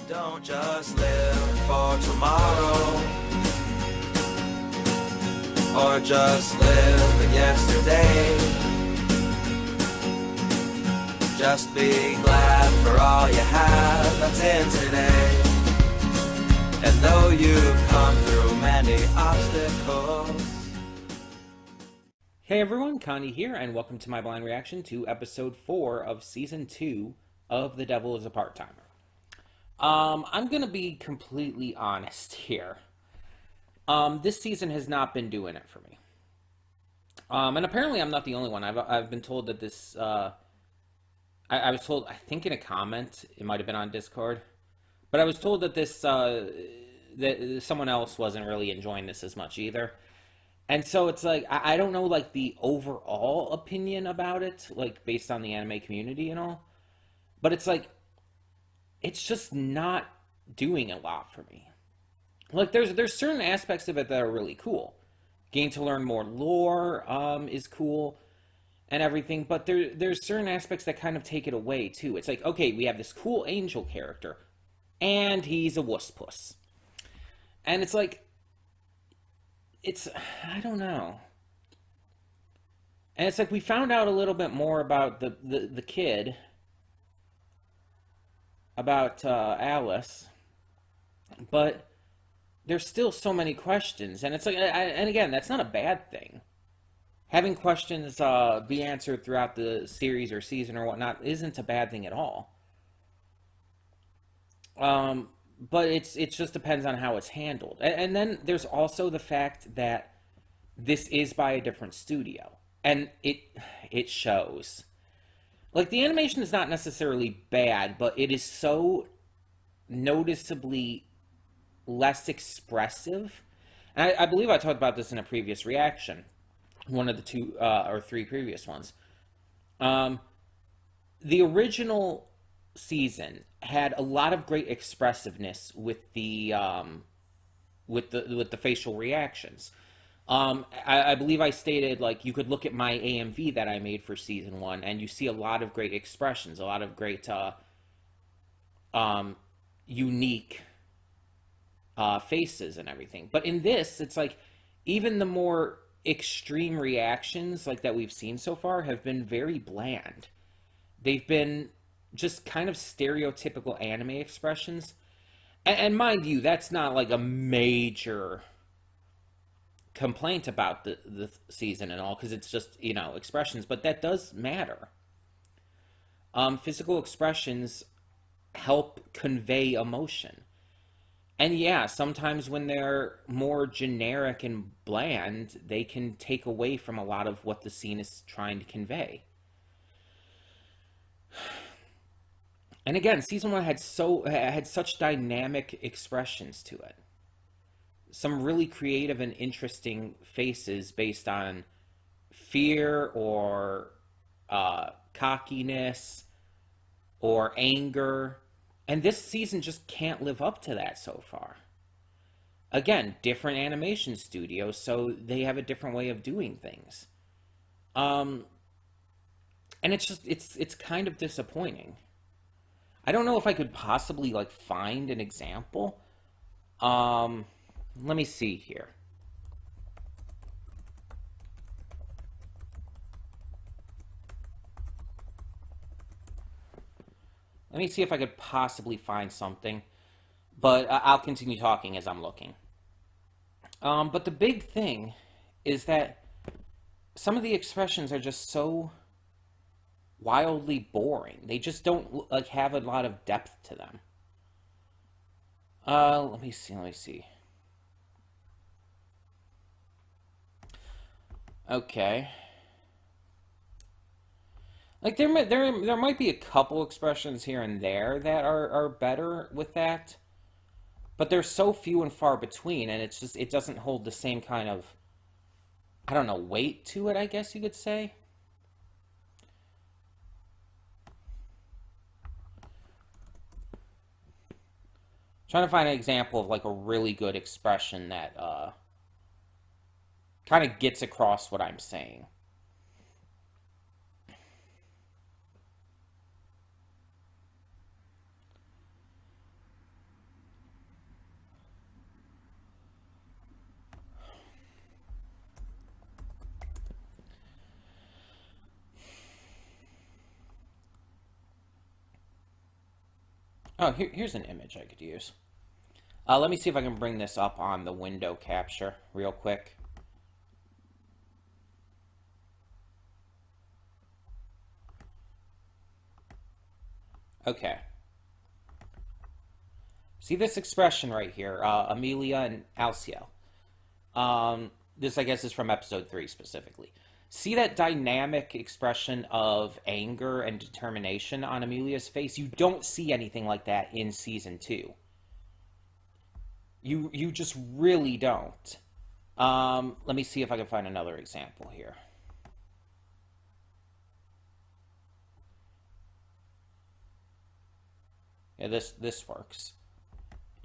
Don't just live for tomorrow, or just live in yesterday. Just be glad for all you have that's in today. And though you've come through many obstacles. Hey everyone, Connie here, and welcome to my blind reaction to episode 4 of season 2 of The Devil is a Part-Timer. I'm gonna be completely honest here. This season has not been doing it for me. And apparently I'm not the only one. I've been told that this, I was told, I think in a comment, it might have been on Discord, but I was told that this, that someone else wasn't really enjoying this as much either. And so it's like, I don't know, like, the overall opinion about it, like, based on the anime community and all, but it's like, it's just not doing a lot for me. Like, there's certain aspects of it that are really cool. Getting to learn more lore is cool and everything, but there's certain aspects that kind of take it away, too. It's like, okay, we have this cool angel character, and he's a wuss puss. And it's like, I don't know. And it's like, we found out a little bit more about the kid, about Alice, but there's still so many questions, and it's like, and again, that's not a bad thing. Having questions be answered throughout the series or season or whatnot isn't a bad thing at all. But it just depends on how it's handled. And then there's also the fact that this is by a different studio, and it shows. Like, the animation is not necessarily bad, but it is so noticeably less expressive. And I believe I talked about this in a previous reaction, one of the 2 or 3 previous ones. The original season had a lot of great expressiveness with the facial reactions. I believe I stated, like, you could look at my AMV that I made for season 1, and you see a lot of great expressions, a lot of great unique faces and everything. But in this, it's like, even the more extreme reactions like that we've seen so far have been very bland. They've been just kind of stereotypical anime expressions. And mind you, that's not like a major complaint about the season and all, because it's just, you know, expressions, but that does matter. Physical expressions help convey emotion. And yeah, sometimes when they're more generic and bland, they can take away from a lot of what the scene is trying to convey. And again, season 1 had such dynamic expressions to it. Some really creative and interesting faces based on fear or cockiness or anger. And this season just can't live up to that so far. Again, different animation studios, so they have a different way of doing things. And it's just, it's kind of disappointing. I don't know if I could possibly, like, find an example. Let me see here. Let me see if I could possibly find something. But I'll continue talking as I'm looking. But the big thing is that some of the expressions are just so wildly boring. They just don't, like, have a lot of depth to them. Let me see. Okay. Like, there might be a couple expressions here and there that are better with that, but they're so few and far between, and it's just, it doesn't hold the same kind of, I don't know, weight to it, I guess you could say. Trying to find an example of, like, a really good expression that kind of gets across what I'm saying. Oh, here's an image I could use. Let me see if I can bring this up on the window capture real quick. Okay. See this expression right here, Amelia and Alciel. This, I guess, is from episode 3 specifically. See that dynamic expression of anger and determination on Amelia's face? You don't see anything like that in season 2. You just really don't. Let me see if I can find another example here. Yeah, this works.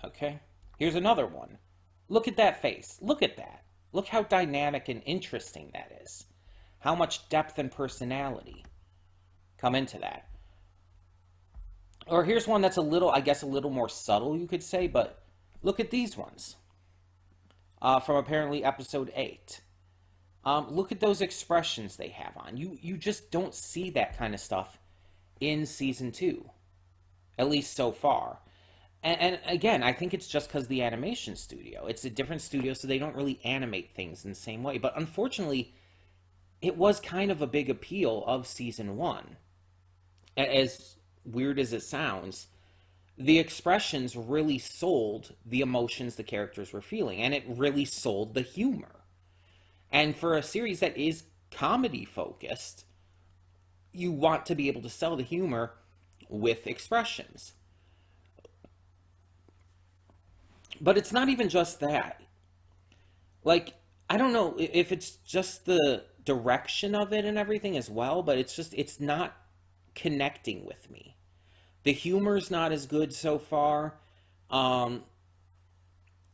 Okay. Here's another one. Look at that face. Look at that. Look how dynamic and interesting that is. How much depth and personality come into that. Or here's one that's a little, I guess, a little more subtle, you could say, but look at these ones. From apparently episode 8. Look at those expressions they have on. You just don't see that kind of stuff in season 2. At least so far. And again, I think it's just because the animation studio. It's a different studio, so they don't really animate things in the same way. But unfortunately, it was kind of a big appeal of season 1. As weird as it sounds, the expressions really sold the emotions the characters were feeling, and it really sold the humor. And for a series that is comedy focused, you want to be able to sell the humor with expressions. But it's not even just that. Like, I don't know if it's just the direction of it and everything as well, but it's not connecting with me. The humor's not as good so far. And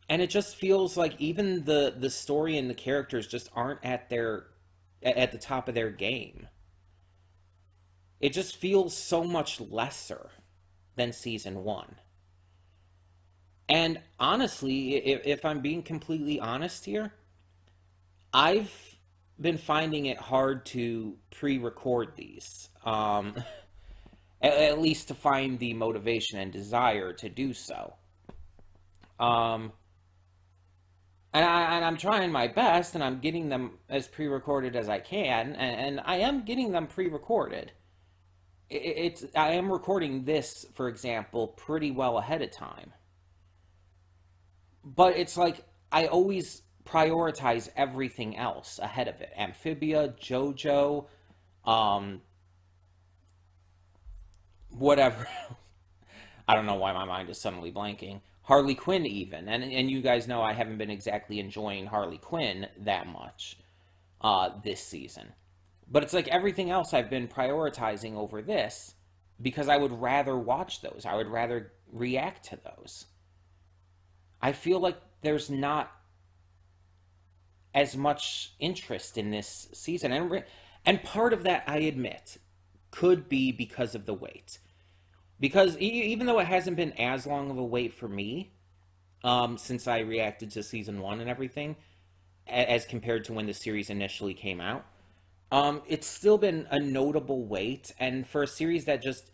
it just feels like even the story and the characters just aren't at the top of their game. It just feels so much lesser than season 1. And honestly, if I'm being completely honest here, I've been finding it hard to pre-record these. At least to find the motivation and desire to do so. And I'm trying my best, and I'm getting them as pre-recorded as I can, and I am getting them pre-recorded. I am recording this, for example, pretty well ahead of time. But it's like I always prioritize everything else ahead of it. Amphibia, JoJo, whatever. I don't know why my mind is suddenly blanking. Harley Quinn even. And you guys know I haven't been exactly enjoying Harley Quinn that much this season. But it's like everything else I've been prioritizing over this because I would rather watch those. I would rather react to those. I feel like there's not as much interest in this season. And part of that, I admit, could be because of the wait. Because even though it hasn't been as long of a wait for me, since I reacted to season 1 and everything, as compared to when the series initially came out, it's still been a notable wait. And for a series that just,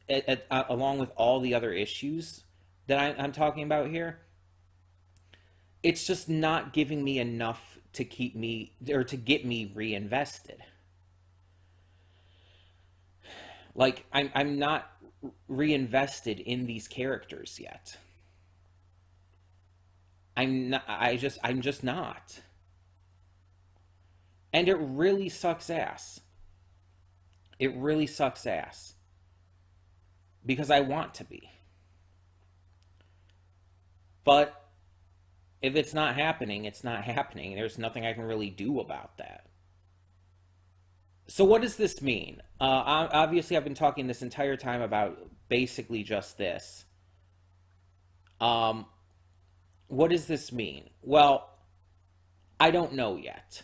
along with all the other issues that I'm talking about here, it's just not giving me enough to keep me, or to get me reinvested. Like, I'm not reinvested in these characters yet. I'm just not. And it really sucks ass. It really sucks ass. Because I want to be. But if it's not happening, it's not happening. There's nothing I can really do about that. So what does this mean? Obviously, I've been talking this entire time about basically just this. What does this mean? Well, I don't know yet.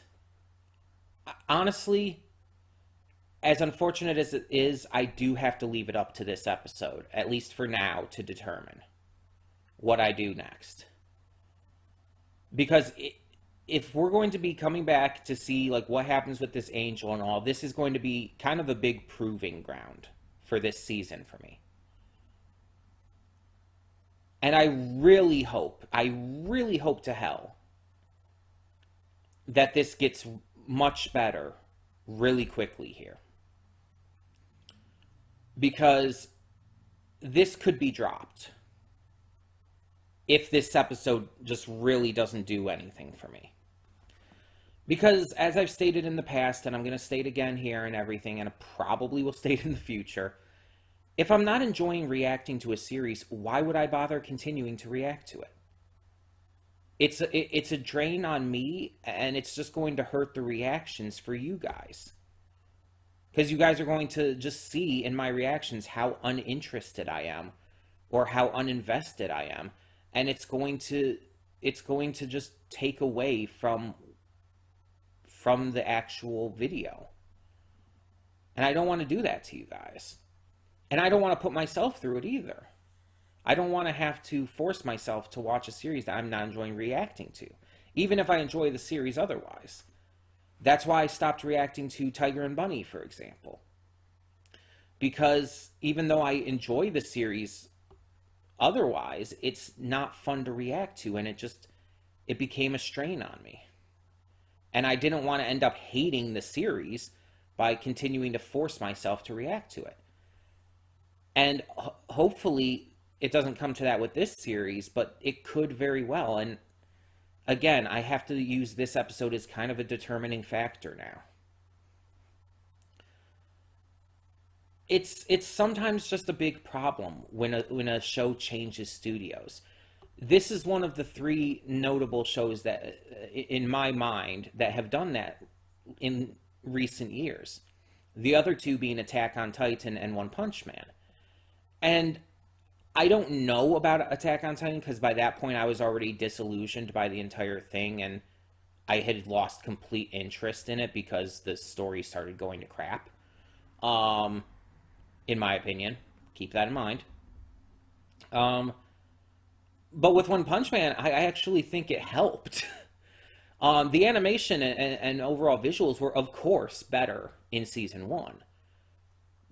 Honestly, as unfortunate as it is, I do have to leave it up to this episode, at least for now, to determine what I do next. Because if we're going to be coming back to see like what happens with this angel and all, this is going to be kind of a big proving ground for this season for me. And I really hope to hell that this gets much better really quickly here. Because this could be dropped if this episode just really doesn't do anything for me. Because, as I've stated in the past, and I'm going to state again here and everything, and I probably will state in the future, if I'm not enjoying reacting to a series, why would I bother continuing to react to it? It's a drain on me, and it's just going to hurt the reactions for you guys. Because you guys are going to just see in my reactions how uninterested I am, or how uninvested I am, and it's going to just take away from the actual video. And I don't want to do that to you guys. And I don't want to put myself through it either. I don't want to have to force myself to watch a series that I'm not enjoying reacting to, even if I enjoy the series otherwise. That's why I stopped reacting to Tiger and Bunny, for example. Because even though I enjoy the series otherwise, it's not fun to react to, and it became a strain on me. And I didn't want to end up hating the series by continuing to force myself to react to it. And hopefully it doesn't come to that with this series, but it could very well. And again, I have to use this episode as kind of a determining factor now. It's sometimes just a big problem when a show changes studios. This is one of the 3 notable shows that, in my mind, that have done that in recent years. The other 2 being Attack on Titan and One Punch Man. And I don't know about Attack on Titan because by that point I was already disillusioned by the entire thing, and I had lost complete interest in it because the story started going to crap. In my opinion. Keep that in mind. But with One Punch Man, I actually think it helped. The animation and overall visuals were, of course, better in Season 1.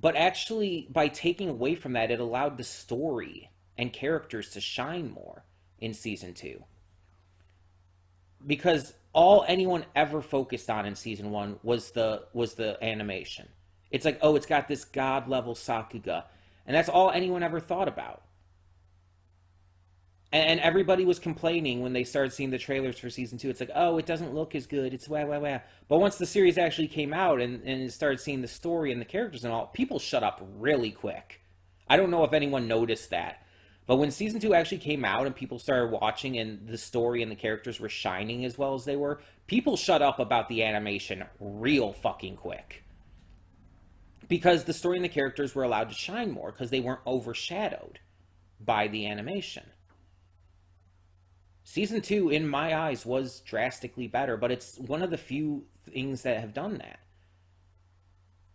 But actually, by taking away from that, it allowed the story and characters to shine more in Season 2. Because all anyone ever focused on in Season 1 was the animation. It's like, oh, it's got this god-level Sakuga. And that's all anyone ever thought about. And everybody was complaining when they started seeing the trailers for Season 2. It's like, oh, it doesn't look as good. It's wah, wah, wah. But once the series actually came out and started seeing the story and the characters and all, people shut up really quick. I don't know if anyone noticed that. But when Season 2 actually came out and people started watching and the story and the characters were shining as well as they were, people shut up about the animation real fucking quick. Because the story and the characters were allowed to shine more because they weren't overshadowed by the animation. Season 2, in my eyes, was drastically better, but it's one of the few things that have done that,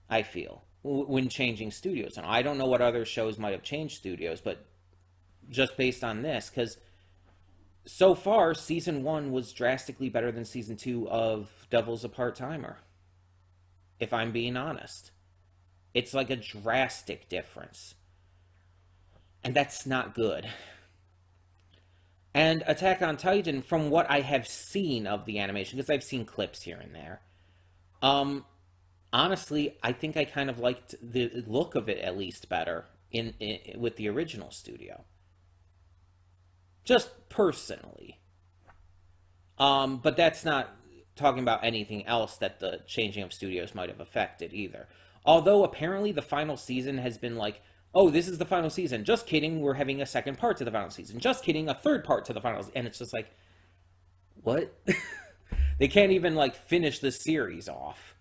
I feel, when changing studios. And I don't know what other shows might have changed studios, but just based on this, because so far, Season 1 was drastically better than Season 2 of Devil's a Part-Timer, if I'm being honest. It's like a drastic difference. And that's not good. And Attack on Titan, from what I have seen of the animation, because I've seen clips here and there, honestly, I think I kind of liked the look of it at least better with the original studio. Just personally. But that's not talking about anything else that the changing of studios might have affected either. Although apparently the final season has been like, oh, this is the final season. Just kidding, we're having a second part to the final season. Just kidding, a third part to the final season. And it's just like, what? They can't even, like, finish the series off.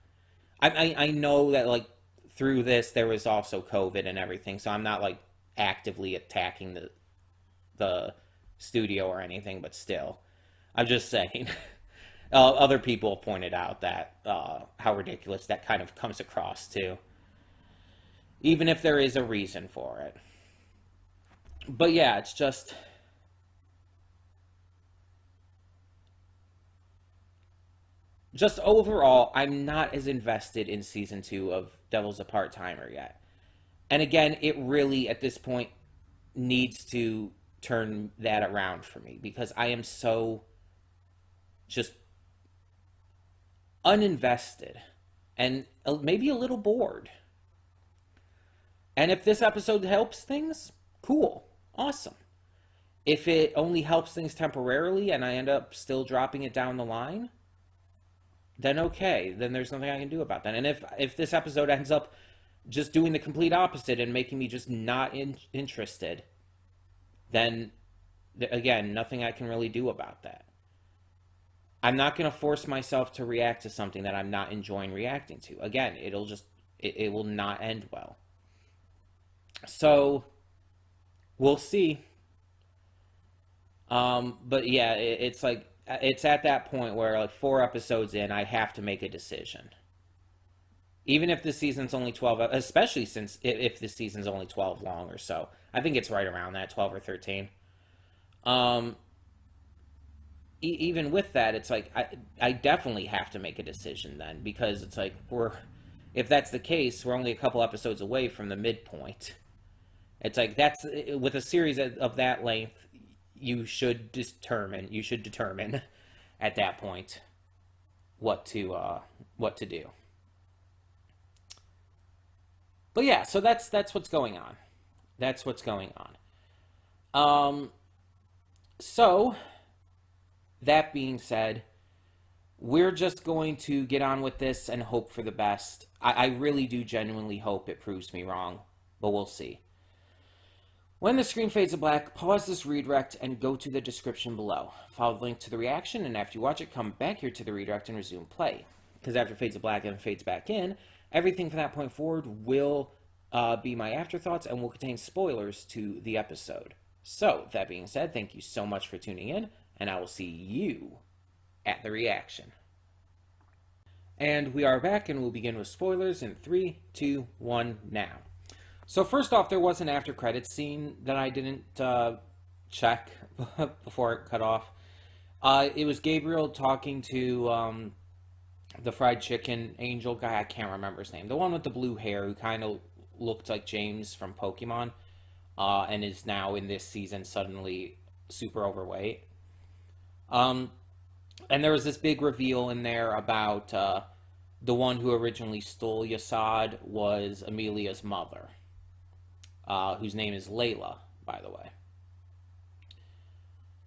I know that, like, through this, there was also COVID and everything, so I'm not, like, actively attacking the studio or anything, but still. I'm just saying. Other people have pointed out that, how ridiculous that kind of comes across, too. Even if there is a reason for it. But yeah, it's just... Just overall, I'm not as invested in Season 2 of Devil's a Part-Timer yet. And again, it really, at this point, needs to turn that around for me, because I am so just uninvested and maybe a little bored. And if this episode helps things, cool, awesome. If it only helps things temporarily and I end up still dropping it down the line, then okay, then there's nothing I can do about that. And if this episode ends up just doing the complete opposite and making me just not interested, then again, nothing I can really do about that. I'm not going to force myself to react to something that I'm not enjoying reacting to. Again, it will not end well. So we'll see. But yeah, it's like, it's at that point where like 4 episodes in, I have to make a decision. Even if the season's only 12, especially since if the season's only 12 long or so. I think it's right around that, 12 or 13. Even with that, it's like, I definitely have to make a decision then, because it's like, if that's the case, we're only a couple episodes away from the midpoint. It's like, with a series of that length, you should determine at that point what to do. But yeah, so that's what's going on. That's what's going on. So that being said, we're just going to get on with this and hope for the best. I really do genuinely hope it proves me wrong, but we'll see. When the screen fades to black, pause this redirect and go to the description below. Follow the link to the reaction, and after you watch it, come back here to the redirect and resume play. Because after it fades to black and fades back in, everything from that point forward will be my afterthoughts and will contain spoilers to the episode. So, that being said, thank you so much for tuning in, and I will see you at the reaction. And we are back, and we'll begin with spoilers in 3, 2, 1, now. So first off, there was an after credits scene that I didn't check before it cut off. It was Gabriel talking to the fried chicken angel guy. I can't remember his name. The one with the blue hair who kind of looked like James from Pokemon, and is now in this season suddenly super overweight. And there was this big reveal in there about the one who originally stole Yasad was Amelia's mother. Whose name is Layla, by the way.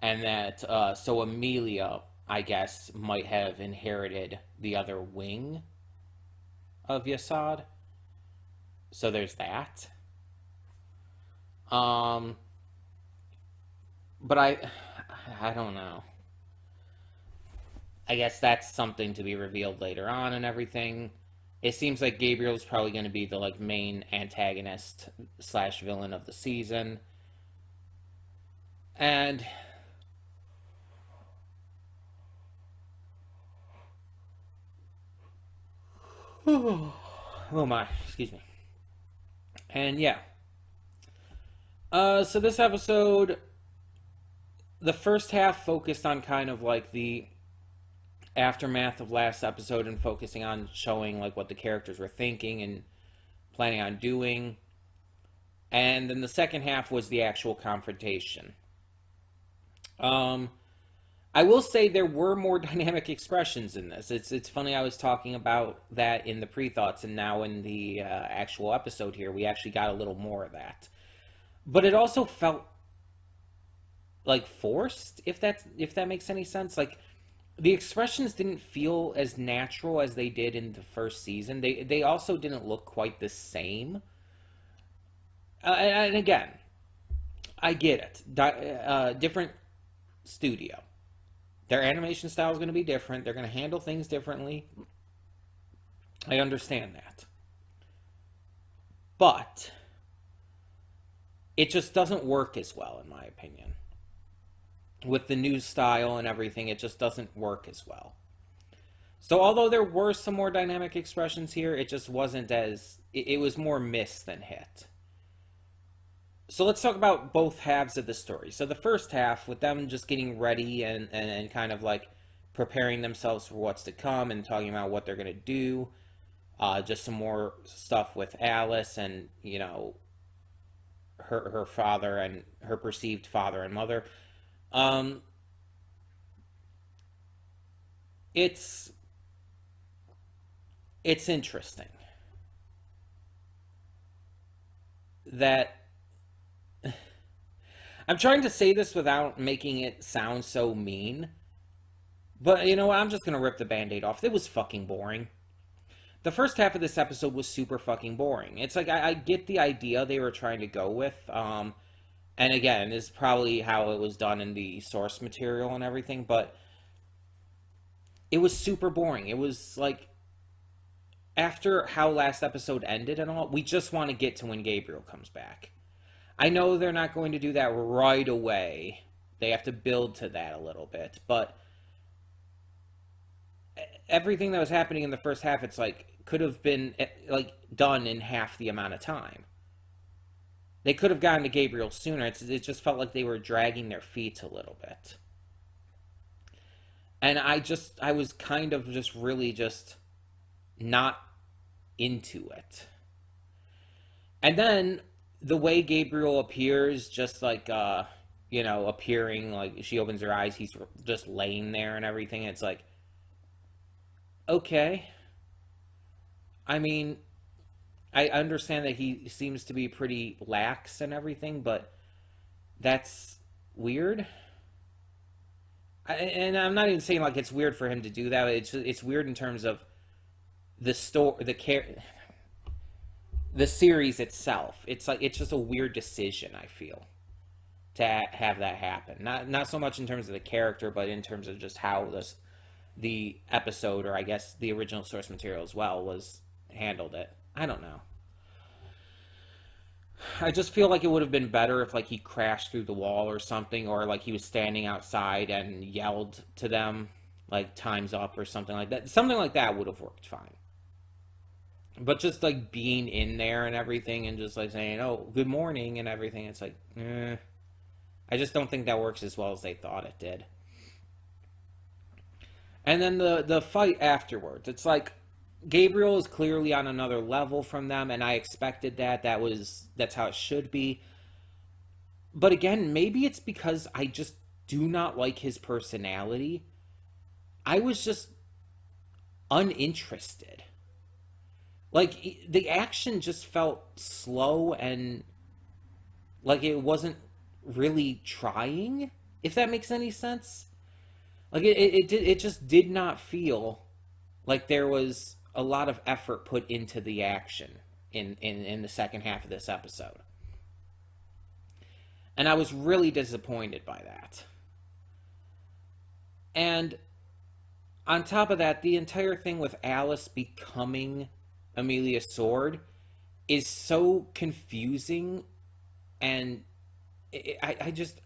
And that, so Amelia, I guess, might have inherited the other wing of Yasad. So there's that. But I don't know. I guess that's something to be revealed later on and everything. It seems like Gabriel's probably going to be the like main antagonist / villain of the season. And oh my, excuse me. And yeah. So this episode, the first half focused on kind of like the aftermath of last episode and focusing on showing like what the characters were thinking and planning on doing. And then the second half was the actual confrontation. I will say there were more dynamic expressions in this. It's funny, I was talking about that in the pre-thoughts, and now in the actual episode here, we actually got a little more of that. But it also felt like forced, if that makes any sense. Like, the expressions didn't feel as natural as they did in the first season. They also didn't look quite the same. And again, I get it. Different studio. Their animation style is going to be different. They're going to handle things differently. I understand that. But it just doesn't work as well, in my opinion. With the new style and everything, it just doesn't work as well. So although there were some more dynamic expressions here, it just wasn't as... It was more miss than hit. So let's talk about both halves of the story. So the first half, with them just getting ready and kind of like preparing themselves for what's to come and talking about what they're going to do. Just some more stuff with Alice and, you know, her father and her perceived father and mother. Um, it's it's interesting that I'm trying to say this without making it sound so mean, but you know what? I'm just gonna rip the band-aid off. It was fucking boring. The first half of this episode was super fucking boring. It's like I get the idea they were trying to go with. And again, this is probably how it was done in the source material and everything, but it was super boring. It was like after how last episode ended and all, we just want to get to when Gabriel comes back. I know they're not going to do that right away. They have to build to that a little bit, but everything that was happening in the first half, it's like could have been like done in half the amount of time. They could have gotten to Gabriel sooner. It just felt like they were dragging their feet a little bit. And I was kind of just really just not into it. And then the way Gabriel appears, just like, appearing, like she opens her eyes, he's just laying there and everything. It's like, okay. I mean, I understand that he seems to be pretty lax and everything, but that's weird. And I'm not even saying like it's weird for him to do that. It's weird in terms of the story, the series itself. It's like it's just a weird decision. I feel to have that happen. Not so much in terms of the character, but in terms of just how the episode, or I guess the original source material as well, was handled it. I don't know. I just feel like it would have been better if like he crashed through the wall or something, or like he was standing outside and yelled to them like time's up or something like that. Something like that would have worked fine. But just like being in there and everything and just like saying, "Oh, good morning" and everything, it's like, I just don't think that works as well as they thought it did. And then the fight afterwards, it's like Gabriel is clearly on another level from them, and I expected that. That's how it should be. But again, maybe it's because I just do not like his personality. I was just uninterested. Like the action just felt slow and like it wasn't really trying, if that makes any sense. Like it just did not feel like there was a lot of effort put into the action in the second half of this episode. And I was really disappointed by that. And on top of that, the entire thing with Alice becoming Amelia Sword is so confusing, and I just,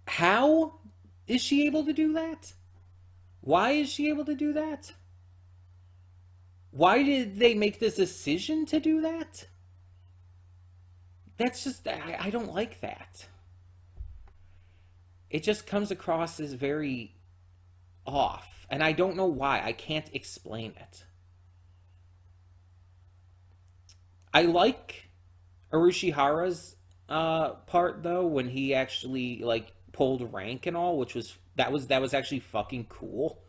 how is she able to do that? Why is she able to do that? Why did they make this decision to do that? That's just, I don't like that. It just comes across as very off, and I don't know why. I can't explain it. I like Urushihara's part though, when he actually like pulled rank and all, which was that was actually fucking cool.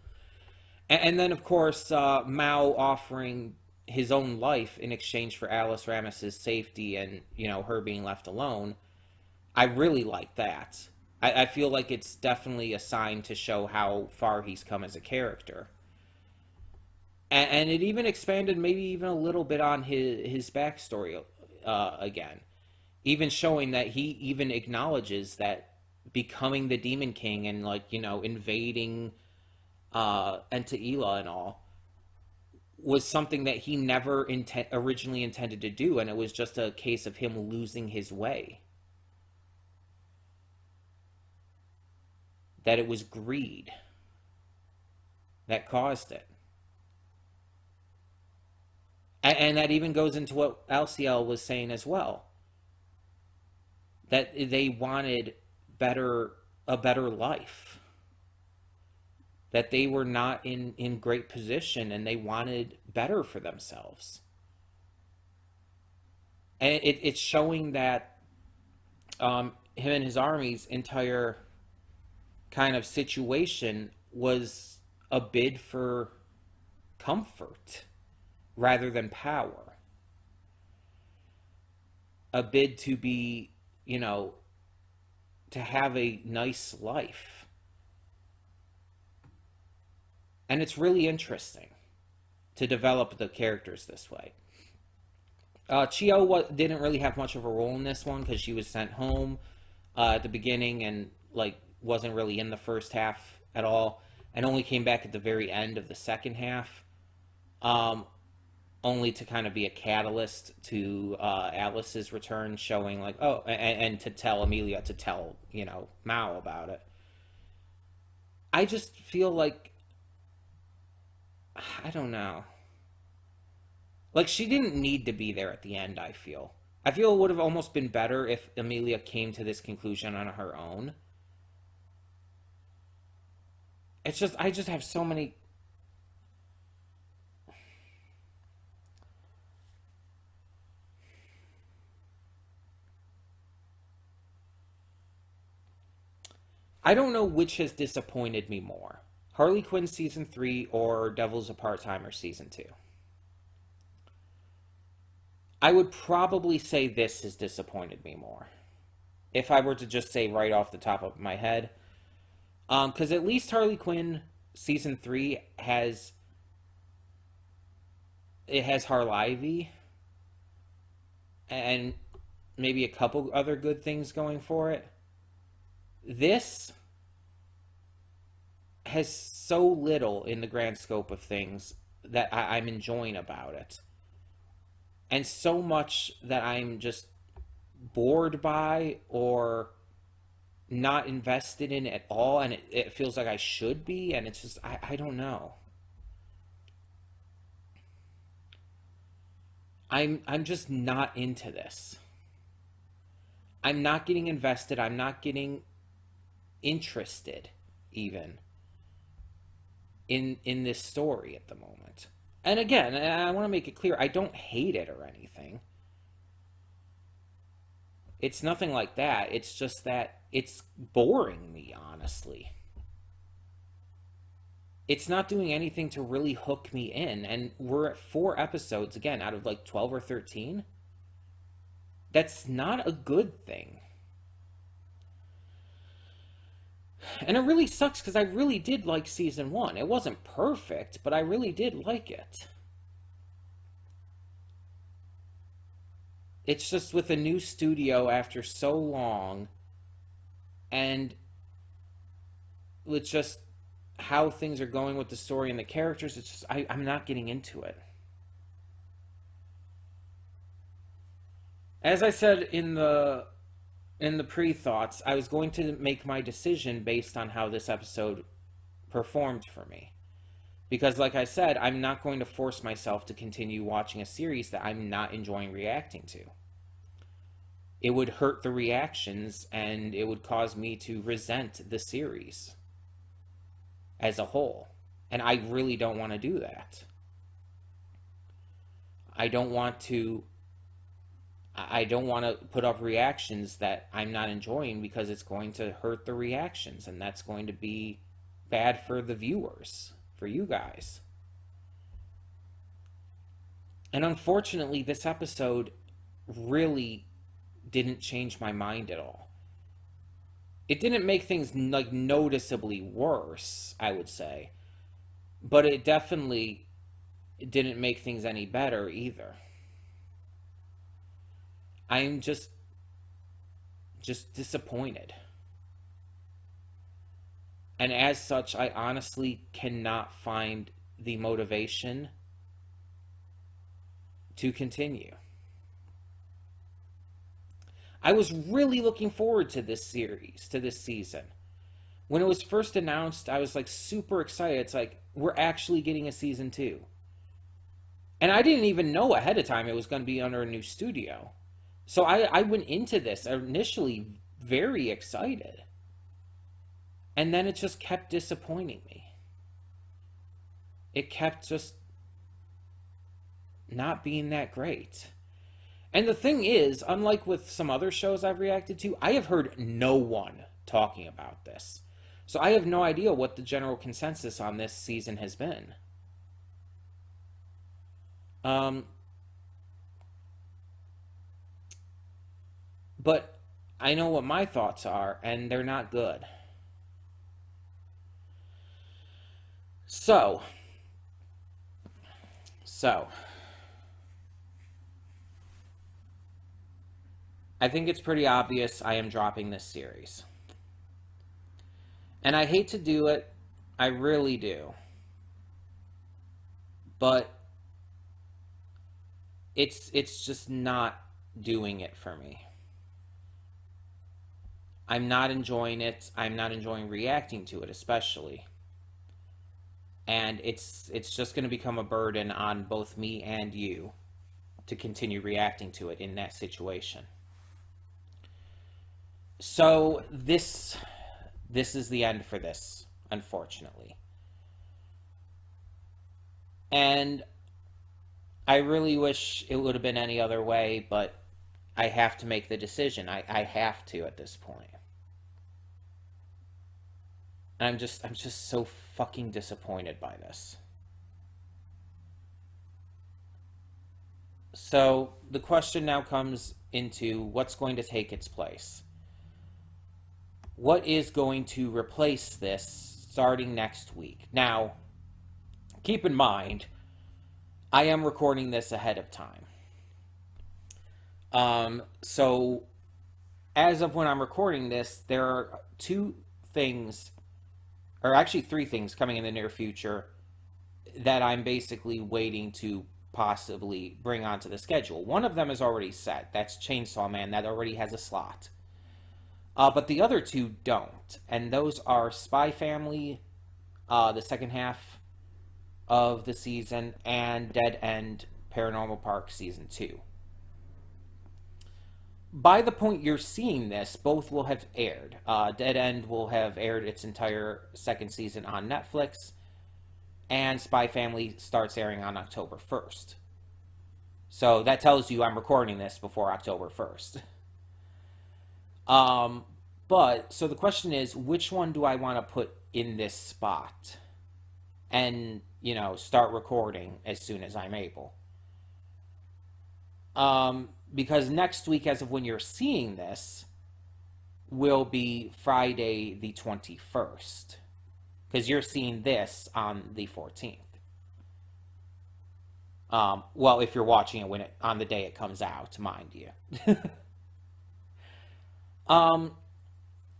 And then of course Mao offering his own life in exchange for Alice Ramos's safety and her being left alone. I really like that. I feel like it's definitely a sign to show how far he's come as a character. And it even expanded maybe even a little bit on his backstory again. Even showing that he even acknowledges that becoming the Demon King and invading Entaila and all was something that he never originally intended to do, and it was just a case of him losing his way. That it was greed that caused it. And that even goes into what LCL was saying as well. That they wanted a better life. That they were not in great position and they wanted better for themselves. And it's showing that him and his army's entire kind of situation was a bid for comfort rather than power. A bid to be, to have a nice life. And it's really interesting to develop the characters this way. Chio didn't really have much of a role in this one because she was sent home at the beginning and wasn't really in the first half at all, and only came back at the very end of the second half, only to kind of be a catalyst to Alice's return, showing and to tell Amelia to tell Mao about it. I just feel like, I don't know. She didn't need to be there at the end, I feel. I feel it would have almost been better if Amelia came to this conclusion on her own. It's just, I just have so many... I don't know which has disappointed me more. Harley Quinn Season 3 or Devil's a Part-Timer Season 2. I would probably say this has disappointed me more. If I were to just say right off the top of my head. Because at least Harley Quinn Season 3 has Harlivy and maybe a couple other good things going for it. This has so little in the grand scope of things that I'm enjoying about it. And so much that I'm just bored by or not invested in at all, and it feels like I should be, and it's just, I don't know. I'm just not into this. I'm not getting invested. I'm not getting interested even in this story at the moment. And again, I want to make it clear, I don't hate it or anything. It's nothing like that. It's just that it's boring me, honestly. It's not doing anything to really hook me in. And we're at 4 episodes, again, out of 12 or 13. That's not a good thing. And it really sucks because I really did like Season 1. It wasn't perfect, but I really did like it. It's just with a new studio after so long, and with just how things are going with the story and the characters, it's just, I'm not getting into it. As I said in the pre-thoughts, I was going to make my decision based on how this episode performed for me. Because like I said, I'm not going to force myself to continue watching a series that I'm not enjoying reacting to. It would hurt the reactions, and it would cause me to resent the series as a whole. And I really don't want to do that. I don't want to put up reactions that I'm not enjoying because it's going to hurt the reactions, and that's going to be bad for the viewers, for you guys. And unfortunately, this episode really didn't change my mind at all. It didn't make things noticeably worse, I would say, but it definitely didn't make things any better either. I'm just disappointed. And as such, I honestly cannot find the motivation to continue. I was really looking forward to this series, to this season. When it was first announced, I was super excited. It's we're actually getting a season 2. And I didn't even know ahead of time it was going to be under a new studio. So I went into this initially very excited. And then it just kept disappointing me. It kept just not being that great. And the thing is, unlike with some other shows I've reacted to, I have heard no one talking about this. So I have no idea what the general consensus on this season has been. But I know what my thoughts are, and they're not good. So, I think it's pretty obvious I am dropping this series. And I hate to do it, I really do. But it's just not doing it for me. I'm not enjoying it. I'm not enjoying reacting to it, especially. And it's just going to become a burden on both me and you to continue reacting to it in that situation. So this is the end for this, unfortunately. And I really wish it would have been any other way, but I have to make the decision. I have to at this point. And I'm just so fucking disappointed by this. So the question now comes into what's going to take its place. What is going to replace this starting next week? Now, keep in mind, I am recording this ahead of time. So as of when I'm recording this, there are two things, or actually three things coming in the near future that I'm basically waiting to possibly bring onto the schedule. One of them is already set. That's Chainsaw Man. That already has a slot. But the other two don't. And those are Spy Family, the second half of the season, and Dead End Paranormal Park Season 2. By the point you're seeing this, both will have aired. Dead End will have aired its entire second season on Netflix, and Spy Family starts airing on October 1st. So that tells you I'm recording this before October 1st. But, so the question is, which one do I want to put in this spot? And, start recording as soon as I'm able. Because next week, as of when you're seeing this, will be Friday the 21st. Because you're seeing this on the 14th. Well, if you're watching it on the day it comes out, mind you.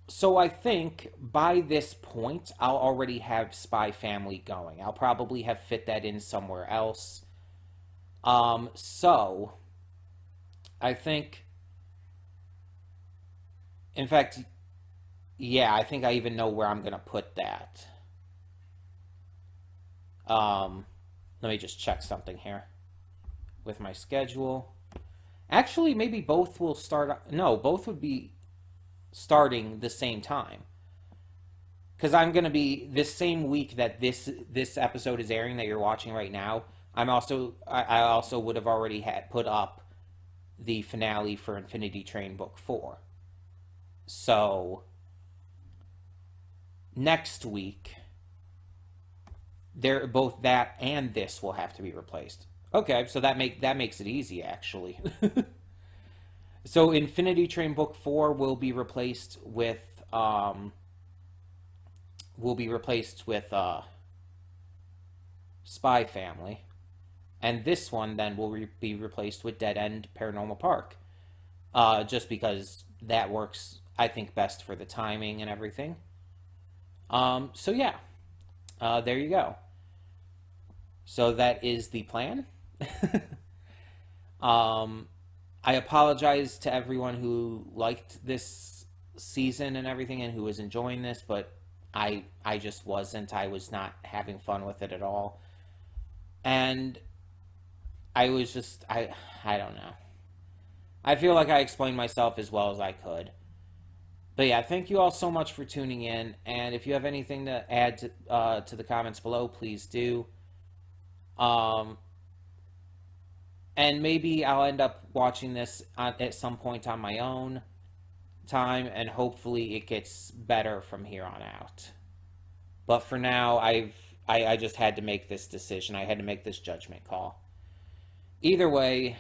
So I think by this point, I'll already have Spy Family going. I'll probably have fit that in somewhere else. So I think, in fact, yeah, I think I even know where I'm going to put that. Let me just check something here with my schedule. Actually, maybe both will start. No, both would be starting the same time. Because I'm going to be this same week that this episode is airing that you're watching right now. I also would have already had put up the finale for Infinity Train Book 4. So next week, both that and this will have to be replaced. Okay, so that makes it easy, actually. So Infinity Train Book 4 will be replaced with Spy Family, and this one then will be replaced with Dead End Paranormal Park, just because that works, I think, best for the timing and everything. So yeah, there you go. So that is the plan. I apologize to everyone who liked this season and everything and who was enjoying this, but I just wasn't. I was not having fun with it at all. And I was just, I don't know. I feel like I explained myself as well as I could. But yeah, thank you all so much for tuning in. And if you have anything to add to the comments below, please do. And maybe I'll end up watching this at some point on my own time, and hopefully it gets better from here on out. But for now, I just had to make this decision. I had to make this judgment call. Either way,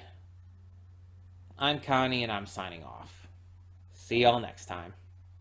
I'm Connie and I'm signing off. See y'all next time.